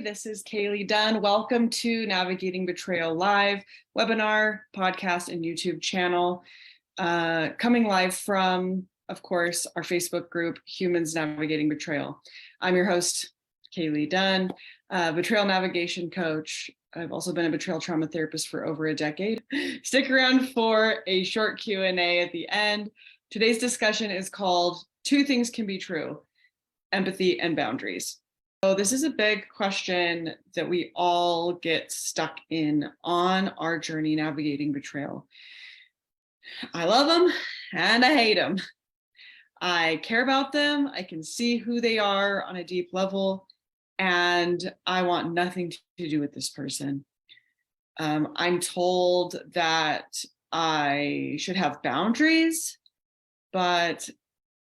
This is KayLee Dunn. Welcome to Navigating Betrayal Live webinar, podcast, and YouTube channel. Coming live from, of course, our Facebook group, Humans Navigating Betrayal. I'm your host, KayLee Dunn, betrayal navigation coach. I've also been a betrayal trauma therapist for over a decade. Stick around for a short Q&A at the end. Today's discussion is called Two Things Can Be True: Empathy and Boundaries. So this is a big question that we all get stuck in on our journey navigating betrayal. I love them and I hate them. I care about them. I can see who they are on a deep level, and I want nothing to do with this person. I'm told that I should have boundaries, but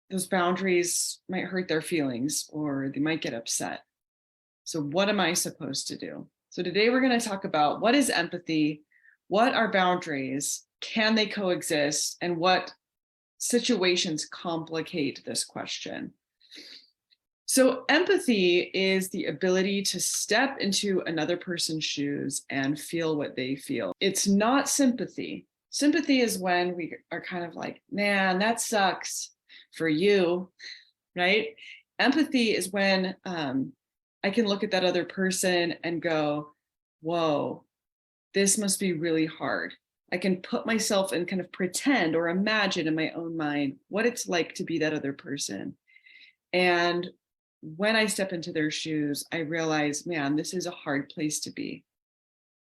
those boundaries might hurt their feelings or they might get upset. So what am I supposed to do? So today we're going to talk about what is empathy, what are boundaries, can they coexist, and what situations complicate this question. So empathy is the ability to step into another person's shoes and feel what they feel. It's not sympathy. Sympathy is when we are kind of like, man, that sucks for you, right? Empathy is when I can look at that other person and go, whoa, this must be really hard. I can put myself and kind of pretend or imagine in my own mind what it's like to be that other person. And when I step into their shoes, I realize, man, this is a hard place to be.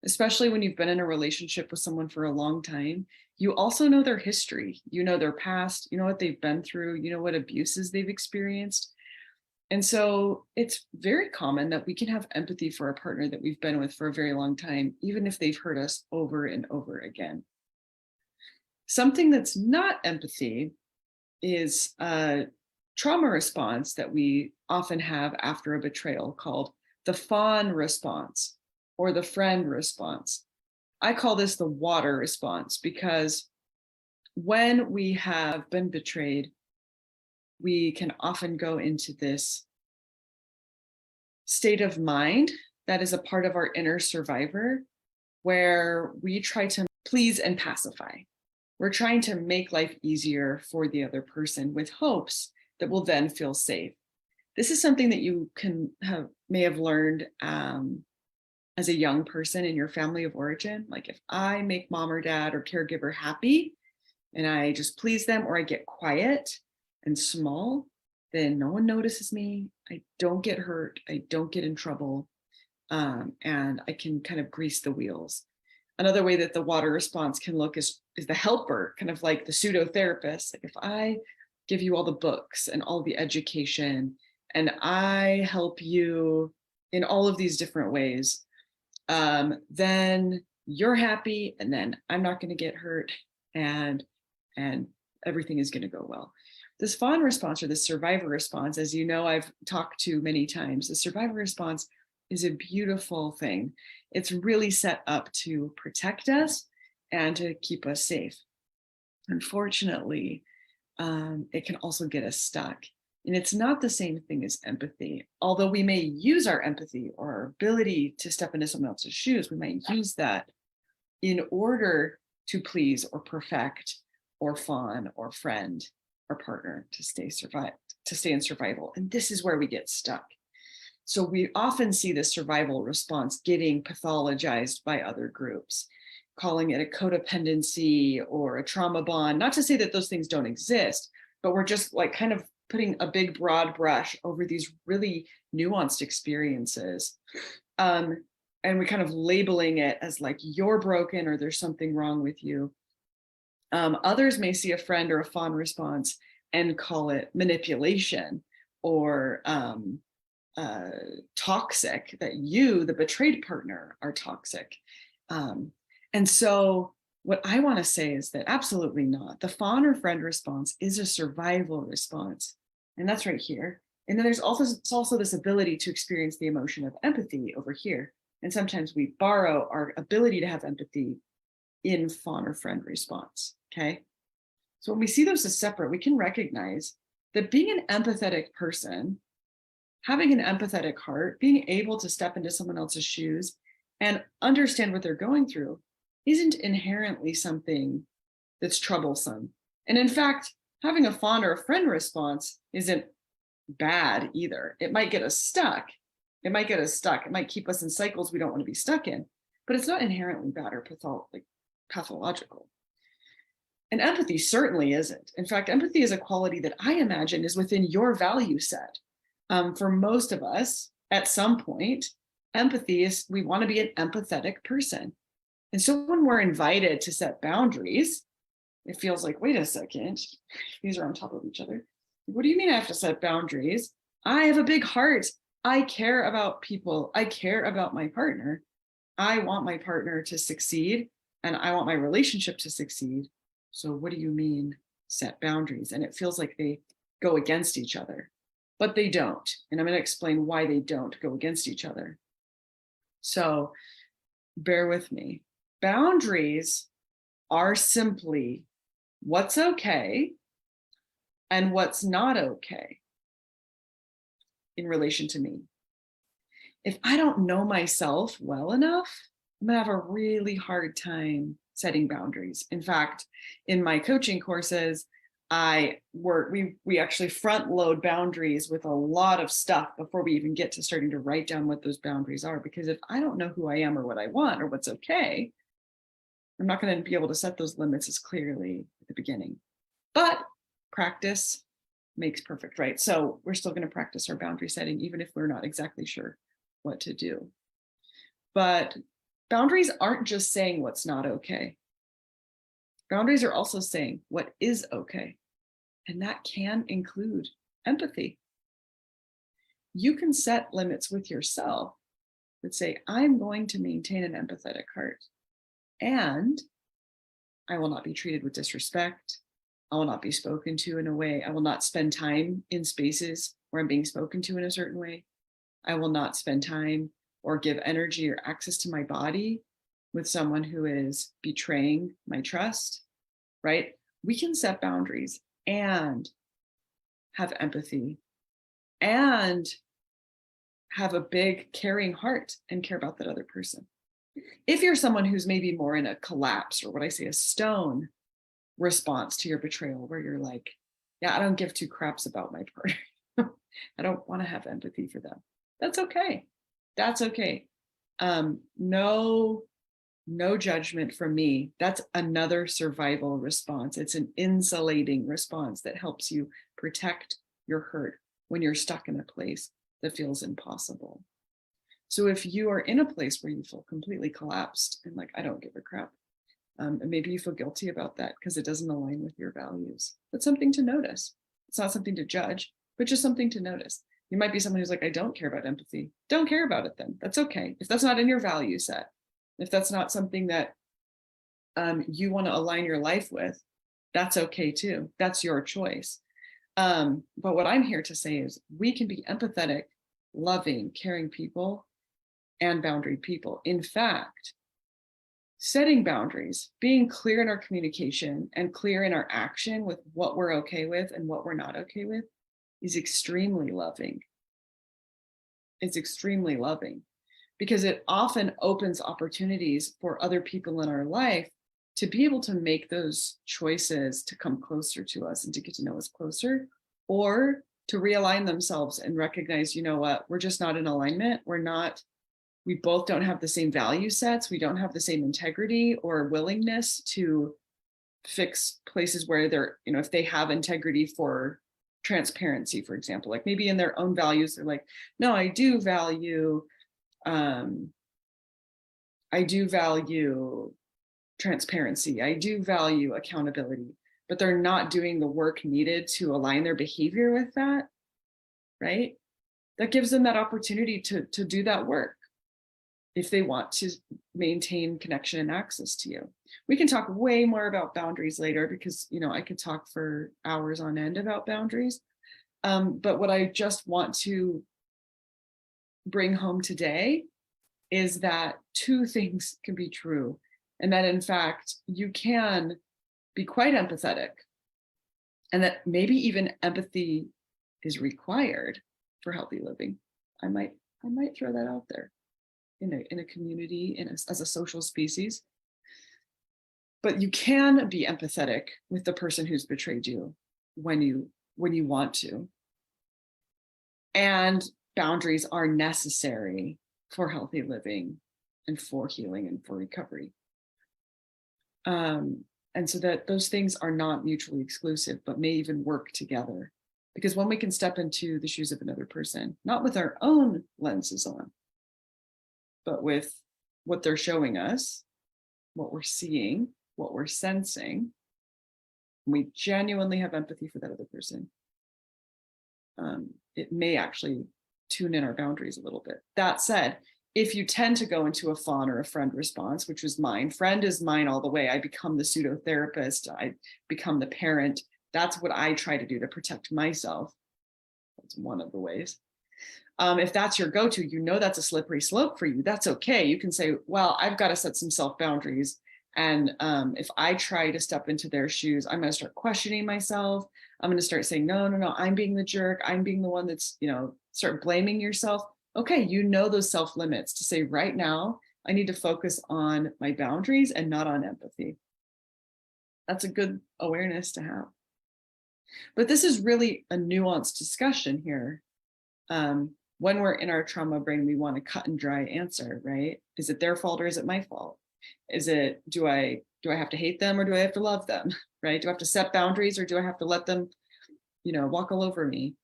Especially when you've been in a relationship with someone for a long time, you also know their history, you know their past, you know what they've been through, you know what abuses they've experienced. And so it's very common that we can have empathy for a partner that we've been with for a very long time, even if they've hurt us over and over again. Something that's not empathy is a trauma response that we often have after a betrayal called the fawn response or the friend response. I call this the water response because when we have been betrayed, we can often go into this state of mind that is a part of our inner survivor, where we try to please and pacify. We're trying to make life easier for the other person with hopes that we'll then feel safe. This is something that you may have learned as a young person in your family of origin. Like if I make mom or dad or caregiver happy and I just please them, or I get quiet and small, then no one notices me. I don't get hurt. I don't get in trouble. And I can kind of grease the wheels. Another way that the water response can look is the helper, kind of like the pseudo therapist. Like if I give you all the books and all the education and I help you in all of these different ways, then you're happy, and then I'm not going to get hurt, and everything is going to go well. This fawn response, or the survivor response, as you know, I've talked to many times, the survivor response is a beautiful thing. It's really set up to protect us and to keep us safe. Unfortunately, it can also get us stuck. And it's not the same thing as empathy. Although we may use our empathy or our ability to step into someone else's shoes, we might use that in order to please or perfect or fawn or friend or partner to stay in survival. And this is where we get stuck. So we often see this survival response getting pathologized by other groups, calling it a codependency or a trauma bond. Not to say that those things don't exist, but we're just like kind of putting a big broad brush over these really nuanced experiences. And we kind of labeling it as like you're broken or there's something wrong with you. Others may see a friend or a fawn response and call it manipulation or toxic, that you, the betrayed partner, are toxic. And so what I want to say is that absolutely not. The fawn or friend response is a survival response. And that's right here. And then there's also this ability to experience the emotion of empathy over here. And sometimes we borrow our ability to have empathy in fawn or friend response, okay? So when we see those as separate, we can recognize that being an empathetic person having an empathetic heart, being able to step into someone else's shoes and understand what they're going through isn't inherently something that's troublesome. And in fact, having a fawn or a friend response isn't bad either. It might get us stuck. It might keep us in cycles we don't want to be stuck in, but it's not inherently bad or pathological. And empathy certainly isn't. In fact, empathy is a quality that I imagine is within your value set. For most of us, at some point, empathy is, we want to be an empathetic person. And so when we're invited to set boundaries, it feels like, wait a second, these are on top of each other. What do you mean I have to set boundaries? I have a big heart. I care about people. I care about my partner. I want my partner to succeed and I want my relationship to succeed. So what do you mean set boundaries? And it feels like they go against each other, but they don't. And I'm going to explain why they don't go against each other. So bear with me. Boundaries are simply what's okay and what's not okay in relation to me. If I don't know myself well enough, I'm gonna have a really hard time setting boundaries. In fact, in my coaching courses, we actually front load boundaries with a lot of stuff before we even get to starting to write down what those boundaries are. Because if I don't know who I am or what I want or what's okay, I'm not going to be able to set those limits as clearly at the beginning. But practice makes perfect, right? So we're still going to practice our boundary setting, even if we're not exactly sure what to do. But boundaries aren't just saying what's not okay. Boundaries are also saying what is okay. And that can include empathy. You can set limits with yourself that say, I'm going to maintain an empathetic heart. And I will not be treated with disrespect. I will not be spoken to in a way. I will not spend time in spaces where I'm being spoken to in a certain way. I will not spend time or give energy or access to my body with someone who is betraying my trust, right? We can set boundaries and have empathy and have a big caring heart and care about that other person. If you're someone who's maybe more in a collapse or what I say, a stone response to your betrayal, where you're like, yeah, I don't give two craps about my partner. I don't want to have empathy for them. That's okay. That's okay. No judgment from me. That's another survival response. It's an insulating response that helps you protect your hurt when you're stuck in a place that feels impossible. So if you are in a place where you feel completely collapsed and like, I don't give a crap, and maybe you feel guilty about that because it doesn't align with your values, that's something to notice. It's not something to judge, but just something to notice. You might be someone who's like, I don't care about empathy. Don't care about it then. That's okay. If that's not in your value set, if that's not something that you want to align your life with, that's okay too. That's your choice. But what I'm here to say is we can be empathetic, loving, caring people and boundary people. In fact, setting boundaries, being clear in our communication and clear in our action with what we're okay with and what we're not okay with is extremely loving. It's extremely loving because it often opens opportunities for other people in our life to be able to make those choices to come closer to us and to get to know us closer, or to realign themselves and recognize, you know what, we're just not in alignment. We both don't have the same value sets. We don't have the same integrity or willingness to fix places where they're, if they have integrity for transparency, for example, like maybe in their own values, they're like, no, I do value transparency. I do value accountability, but they're not doing the work needed to align their behavior with that, right? That gives them that opportunity to do that work if they want to maintain connection and access to you. We can talk way more about boundaries later because, I could talk for hours on end about boundaries. But what I just want to bring home today is that two things can be true. And that in fact, you can be quite empathetic and that maybe even empathy is required for healthy living. I might throw that out there in a community, as a social species. But you can be empathetic with the person who's betrayed you when you want to. And boundaries are necessary for healthy living and for healing and for recovery. And so that those things are not mutually exclusive, but may even work together. Because when we can step into the shoes of another person, not with our own lenses on, but with what they're showing us, what we're seeing, what we're sensing, we genuinely have empathy for that other person. It may actually tune in our boundaries a little bit. That said, if you tend to go into a fawn or a friend response, which was mine, friend is mine all the way. I become the pseudo therapist. I become the parent. That's what I try to do to protect myself. That's one of the ways. If that's your go-to, you know that's a slippery slope for you. That's okay. You can say, well, I've got to set some self-boundaries. And if I try to step into their shoes, I'm going to start questioning myself. I'm going to start saying, no, I'm being the jerk. I'm being the one that's, start blaming yourself. Okay, you know those self-limits to say right now, I need to focus on my boundaries and not on empathy. That's a good awareness to have. But this is really a nuanced discussion here. When we're in our trauma brain, we want a cut and dry answer, right? Is it their fault or is it my fault? Is it, do I have to hate them or do I have to love them, right? Do I have to set boundaries or do I have to let them, walk all over me?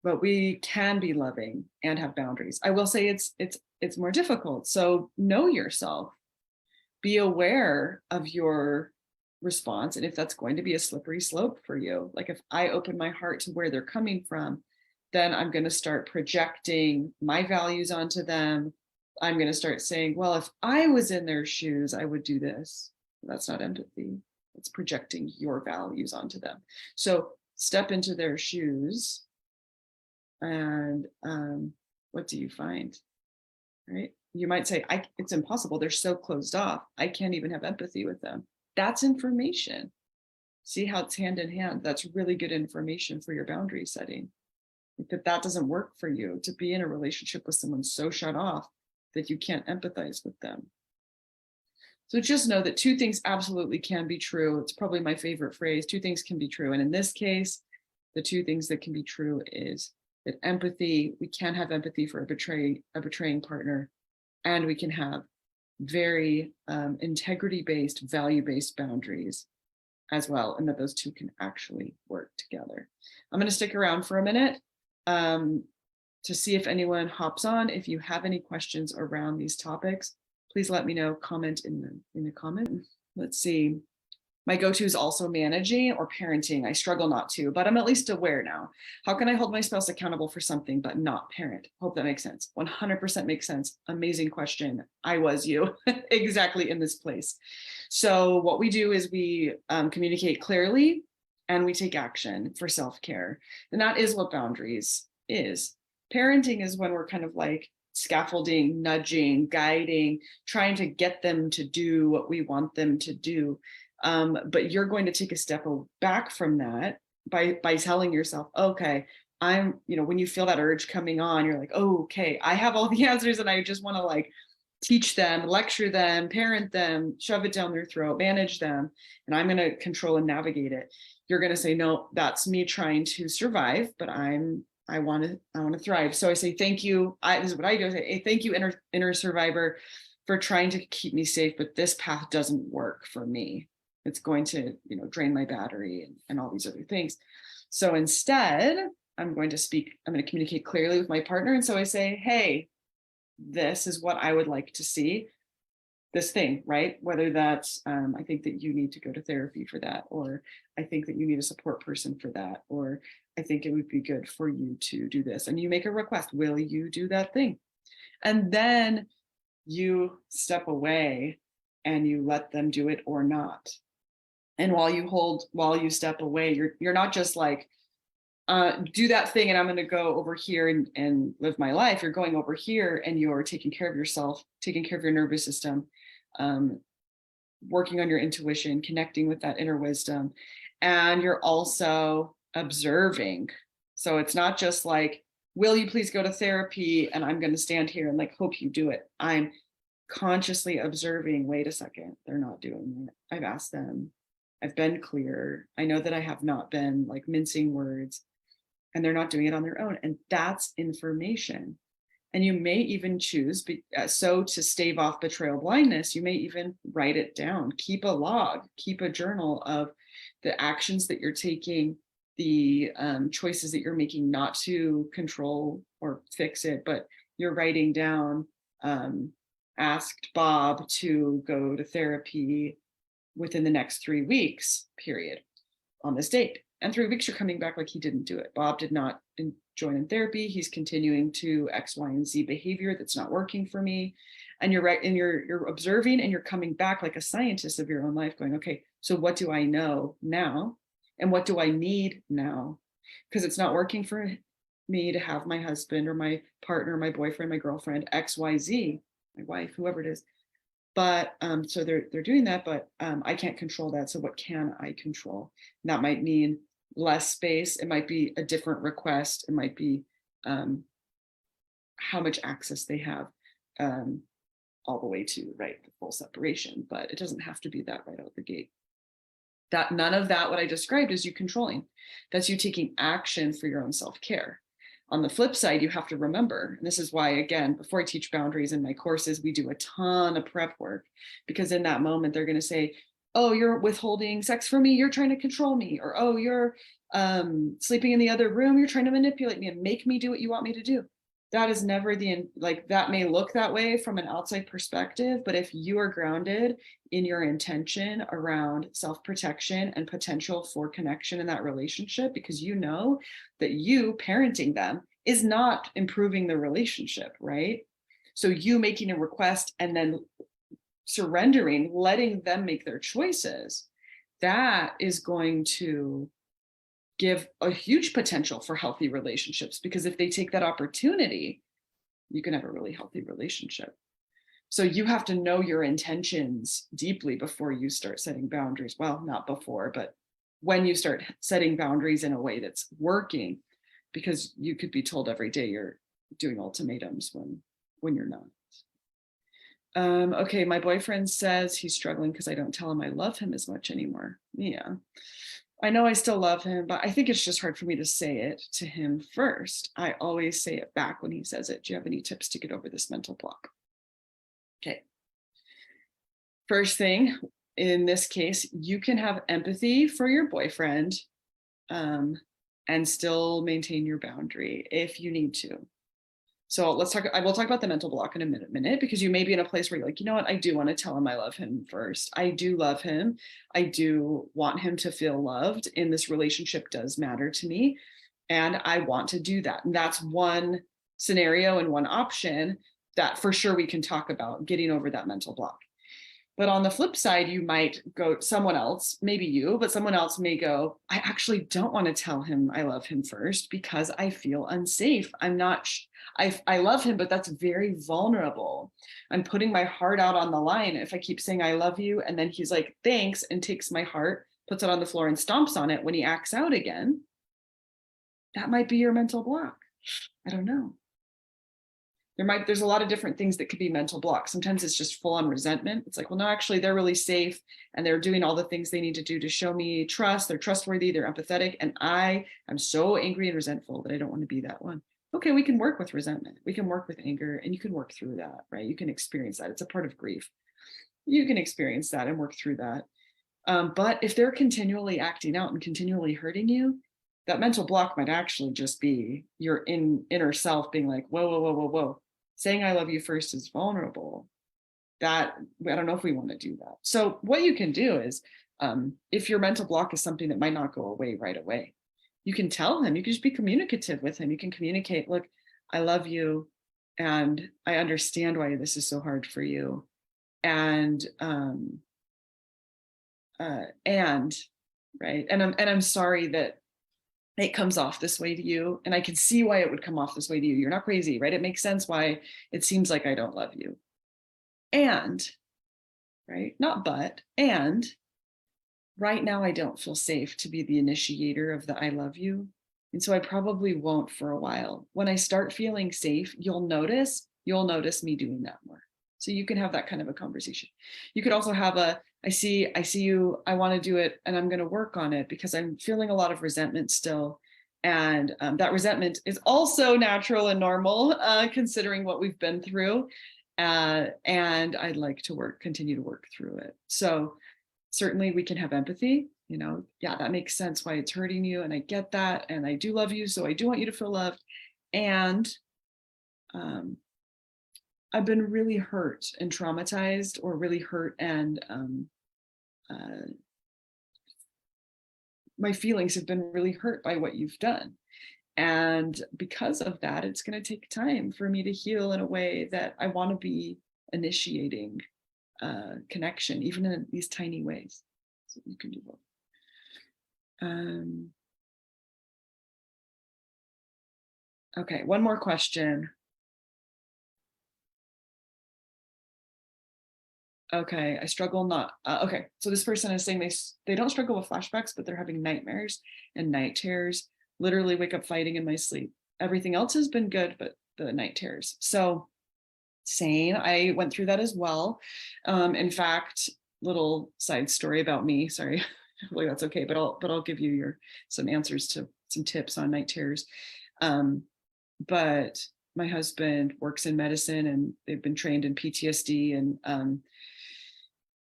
But we can be loving and have boundaries. I will say it's more difficult. So know yourself, be aware of your response. And if that's going to be a slippery slope for you, like if I open my heart to where they're coming from, then I'm going to start projecting my values onto them. I'm going to start saying, well, if I was in their shoes, I would do this. That's not empathy. It's projecting your values onto them. So step into their shoes. And what do you find? Right? You might say, it's impossible. They're so closed off. I can't even have empathy with them. That's information. See how it's hand in hand. That's really good information for your boundary setting. If that doesn't work for you, to be in a relationship with someone so shut off that you can't empathize with them. So just know that two things absolutely can be true. It's probably my favorite phrase. Two things can be true. And in this case, the two things that can be true is that empathy, we can have empathy for a betraying partner, and we can have very integrity-based, value-based boundaries as well, and that those two can actually work together. I'm going to stick around for a minute to see if anyone hops on. If you have any questions around these topics, please let me know. Comment in the comment. Let's see. My go-to is also managing or parenting. I struggle not to, but I'm at least aware now. How can I hold my spouse accountable for something but not parent? Hope that makes sense. 100% makes sense. Amazing question. I was you exactly in this place. So what we do is we communicate clearly and we take action for self-care. And that is what boundaries is. Parenting is when we're kind of like scaffolding, nudging, guiding, trying to get them to do what we want them to do. But you're going to take a step back from that by telling yourself, okay, I'm, when you feel that urge coming on, you're like, oh, okay, I have all the answers and I just want to like teach them, lecture them, parent them, shove it down their throat, manage them, and I'm going to control and navigate it. You're going to say, no, that's me trying to survive, but I want to thrive. So I say, thank you. This is what I do. I say, hey, thank you, inner survivor, for trying to keep me safe, but this path doesn't work for me. It's going to, drain my battery and all these other things. So instead, I'm going to communicate clearly with my partner. And so I say, hey, this is what I would like to see, this thing, right? Whether that's, I think that you need to go to therapy for that, or I think that you need a support person for that, or I think it would be good for you to do this. And you make a request, will you do that thing? And then you step away and you let them do it or not. And while you step away, you're not just like, do that thing and I'm going to go over here and live my life. You're going over here and you're taking care of yourself, taking care of your nervous system, working on your intuition, connecting with that inner wisdom. And you're also observing. So it's not just like will you please go to therapy? And I'm going to stand here and like hope you do it. I'm consciously observing, wait a second, they're not doing it. I've asked them. I've been clear. I know that I have not been like mincing words, and they're not doing it on their own. And that's information. And you may even choose, so to stave off betrayal blindness, you may even write it down, keep a log, keep a journal of the actions that you're taking, the choices that you're making not to control or fix it, but you're writing down, asked Bob to go to therapy within the next 3 weeks, period, on this date. And 3 weeks, you're coming back like he didn't do it. Bob did not join in therapy. He's continuing to X, Y, and Z behavior that's not working for me. And you're right, and you're observing and you're coming back like a scientist of your own life going, okay, so what do I know now? And what do I need now? Because it's not working for me to have my husband or my partner, my boyfriend, my girlfriend, X, Y, Z, my wife, whoever it is. But so they're doing that, but I can't control that. So what can I control? And that might mean less space. It might be a different request. It might be how much access they have, all the way to the full separation. But it doesn't have to be that right out the gate. That none of that, what I described, is you controlling. That's you taking action for your own self-care. On the flip side, you have to remember, and this is why, again, before I teach boundaries in my courses, we do a ton of prep work, because in that moment, they're going to say, oh, you're withholding sex from me, you're trying to control me, or oh, you're sleeping in the other room, you're trying to manipulate me and make me do what you want me to do. That is never that may look that way from an outside perspective, but if you are grounded in your intention around self-protection and potential for connection in that relationship, because you know that you parenting them is not improving the relationship, right? So you making a request and then surrendering, letting them make their choices, that is going to give a huge potential for healthy relationships, because if they take that opportunity, you can have a really healthy relationship. So you have to know your intentions deeply before you start setting boundaries. Well, not before, but when you start setting boundaries in a way that's working, because you could be told every day you're doing ultimatums when you're not. Okay, my boyfriend says he's struggling because I don't tell him I love him as much anymore. Yeah. I know I still love him, but I think it's just hard for me to say it to him first. I always say it back when he says it. Do you have any tips to get over this mental block? Okay. First thing, in this case, you can have empathy for your boyfriend and still maintain your boundary if you need to. So we'll talk about the mental block in a minute, because you may be in a place where you're like, you know what, I do want to tell him I love him first. I do love him. I do want him to feel loved, and this relationship does matter to me. And I want to do that. And that's one scenario and one option that for sure we can talk about getting over that mental block. But on the flip side, you might go, someone else, maybe you, but someone else may go, I actually don't want to tell him I love him first because I feel unsafe. I'm not, I love him, but that's very vulnerable. I'm putting my heart out on the line. If I keep saying I love you, and then he's like, thanks, and takes my heart, puts it on the floor and stomps on it when he acts out again, that might be your mental block. I don't know. There's a lot of different things that could be mental blocks. Sometimes it's just full on resentment. It's like, well, no, actually they're really safe and they're doing all the things they need to do to show me trust. They're trustworthy, they're empathetic. And I am so angry and resentful that I don't want to be that one. Okay, we can work with resentment. We can work with anger, and you can work through that, right? You can experience that. It's a part of grief. You can experience that and work through that. But if they're continually acting out and continually hurting you, that mental block might actually just be your inner self being like, whoa, whoa, whoa, whoa, whoa. Saying I love you first is vulnerable. That, I don't know if we want to do that. So what you can do is, if your mental block is something that might not go away right away, you can tell him, you can just be communicative with him. You can communicate, look, I love you, and I understand why this is so hard for you. And right. And I'm sorry that it comes off this way to you. And I can see why it would come off this way to you. You're not crazy, right? It makes sense why it seems like I don't love you. And, right, not but, and right now I don't feel safe to be the initiator of the I love you. And so I probably won't for a while. When I start feeling safe, you'll notice me doing that more. So you can have that kind of a conversation. You could also have I see you, I want to do it, and I'm going to work on it because I'm feeling a lot of resentment still. And that resentment is also natural and normal, considering what we've been through. And I'd like to continue to work through it. So certainly we can have empathy. Yeah, that makes sense why it's hurting you. And I get that. And I do love you. So I do want you to feel loved. And I've been really hurt and traumatized, or really hurt, and my feelings have been really hurt by what you've done. And because of that, it's going to take time for me to heal in a way that I want to be initiating connection, even in these tiny ways. So you can do both. Okay, one more question. Okay, I struggle not. Okay, so this person is saying they don't struggle with flashbacks, but they're having nightmares and night terrors. Literally wake up fighting in my sleep. Everything else has been good, but the night terrors. So same, I went through that as well. In fact, little side story about me. Sorry, hopefully that's okay. But I'll give you some answers to some tips on night terrors. But my husband works in medicine, and they've been trained in PTSD, and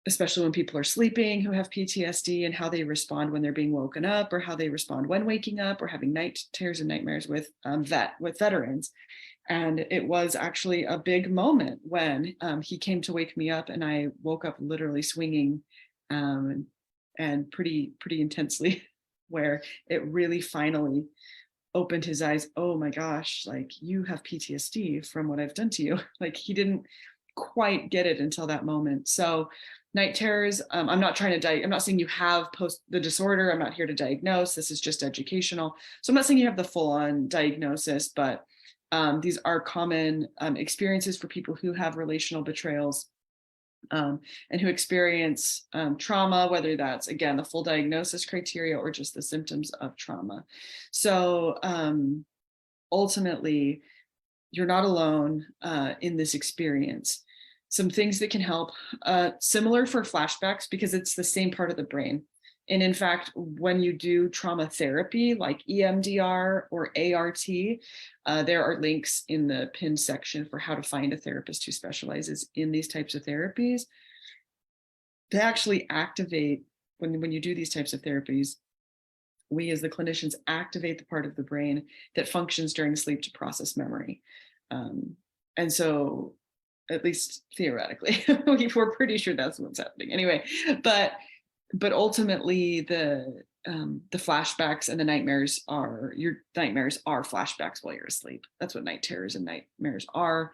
especially when people are sleeping who have PTSD, and how they respond when they're being woken up, or how they respond when waking up, or having night terrors and nightmares with veterans. And it was actually a big moment when he came to wake me up, and I woke up literally swinging, and pretty intensely, where it really finally opened his eyes. Oh my gosh, like, you have PTSD from what I've done to you. Like, he didn't quite get it until that moment. So night terrors, I'm not saying you have the disorder. I'm not here to diagnose. This is just educational. So I'm not saying you have the full-on diagnosis, but these are common experiences for people who have relational betrayals, and who experience trauma, whether that's, again, the full diagnosis criteria or just the symptoms of trauma. So ultimately, you're not alone in this experience. Some things that can help, similar for flashbacks, because it's the same part of the brain. And in fact, when you do trauma therapy like EMDR or ART, there are links in the pinned section for how to find a therapist who specializes in these types of therapies. They actually activate, when you do these types of therapies, we as the clinicians activate the part of the brain that functions during sleep to process memory. And so, at least theoretically, we're pretty sure that's what's happening anyway. But ultimately, the flashbacks and the nightmares are flashbacks while you're asleep. That's what night terrors and nightmares are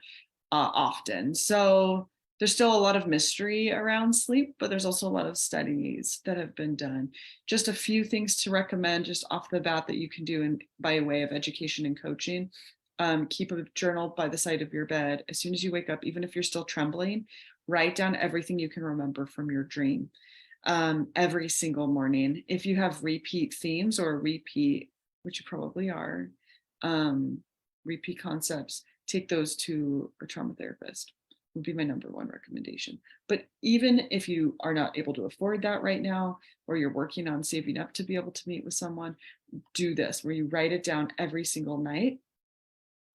often. So there's still a lot of mystery around sleep, but there's also a lot of studies that have been done. Just a few things to recommend just off the bat that you can do by way of education and coaching. Keep a journal by the side of your bed. As soon as you wake up, even if you're still trembling, write down everything you can remember from your dream every single morning. If you have repeat themes or repeat, which you probably are, repeat concepts, take those to a trauma therapist. Would be my number one recommendation. But even if you are not able to afford that right now, or you're working on saving up to be able to meet with someone, do this, where you write it down every single night,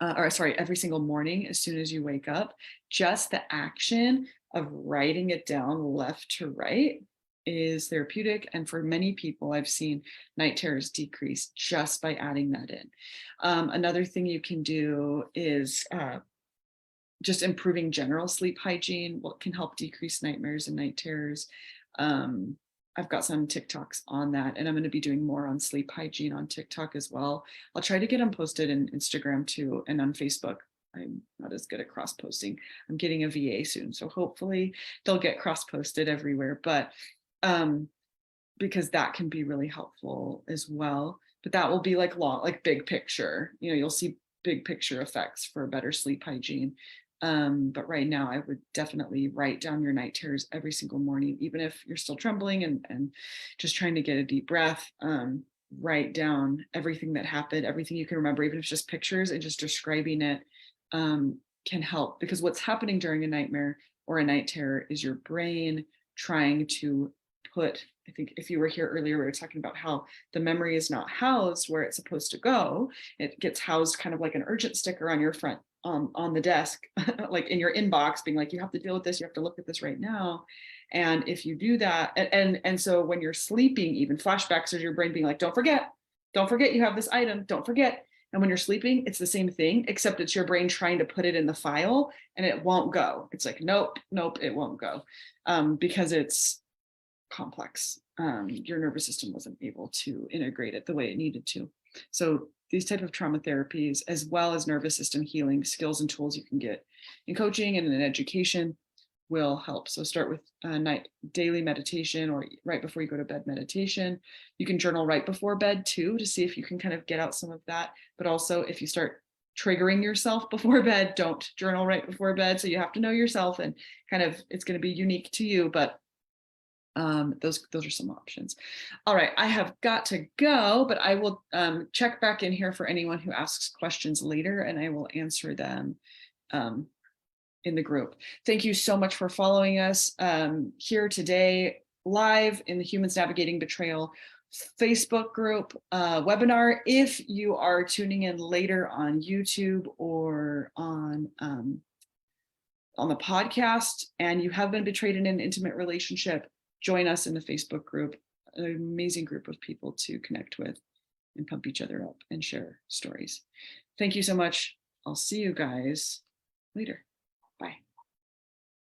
every single morning as soon as you wake up. Just the action of writing it down left to right is therapeutic. And for many people, I've seen night terrors decrease just by adding that in. Another thing you can do is just improving general sleep hygiene, what can help decrease nightmares and night terrors. I've got some TikToks on that, and I'm going to be doing more on sleep hygiene on TikTok as well. I'll try to get them posted in Instagram too, and on Facebook. I'm not as good at cross posting. I'm getting a VA soon, so hopefully they'll get cross posted everywhere. But because that can be really helpful as well. But that will be like big picture. You'll see big picture effects for better sleep hygiene. But right now, I would definitely write down your night terrors every single morning, even if you're still trembling and just trying to get a deep breath. write down everything that happened, everything you can remember, even if it's just pictures, and just describing it can help. Because what's happening during a nightmare or a night terror is your brain trying to put, I think if you were here earlier, we were talking about how the memory is not housed where it's supposed to go. It gets housed kind of like an urgent sticker on your front, on the desk, like in your inbox, being like, you have to deal with this, you have to look at this right now. And if you do that, and so when you're sleeping, even flashbacks is your brain being like, don't forget you have this item, don't forget. And when you're sleeping, it's the same thing, except it's your brain trying to put it in the file and it won't go. It's like, nope, it won't go, because it's complex. Your nervous system wasn't able to integrate it the way it needed to. So these type of trauma therapies, as well as nervous system healing skills and tools you can get in coaching and in education, will help. So start with daily meditation, or right before you go to bed meditation. You can journal right before bed too, to see if you can kind of get out some of that. But also, if you start triggering yourself before bed, don't journal right before bed. So you have to know yourself, and kind of, it's going to be unique to you, but those are some options. All right, I have got to go, but I will check back in here for anyone who asks questions later, and I will answer them in the group. Thank you so much for following us here today, live in the Humans Navigating Betrayal Facebook group webinar. If you are tuning in later on YouTube or on the podcast, and you have been betrayed in an intimate relationship, join us in the Facebook group, an amazing group of people to connect with and pump each other up and share stories. Thank you so much. I'll see you guys later.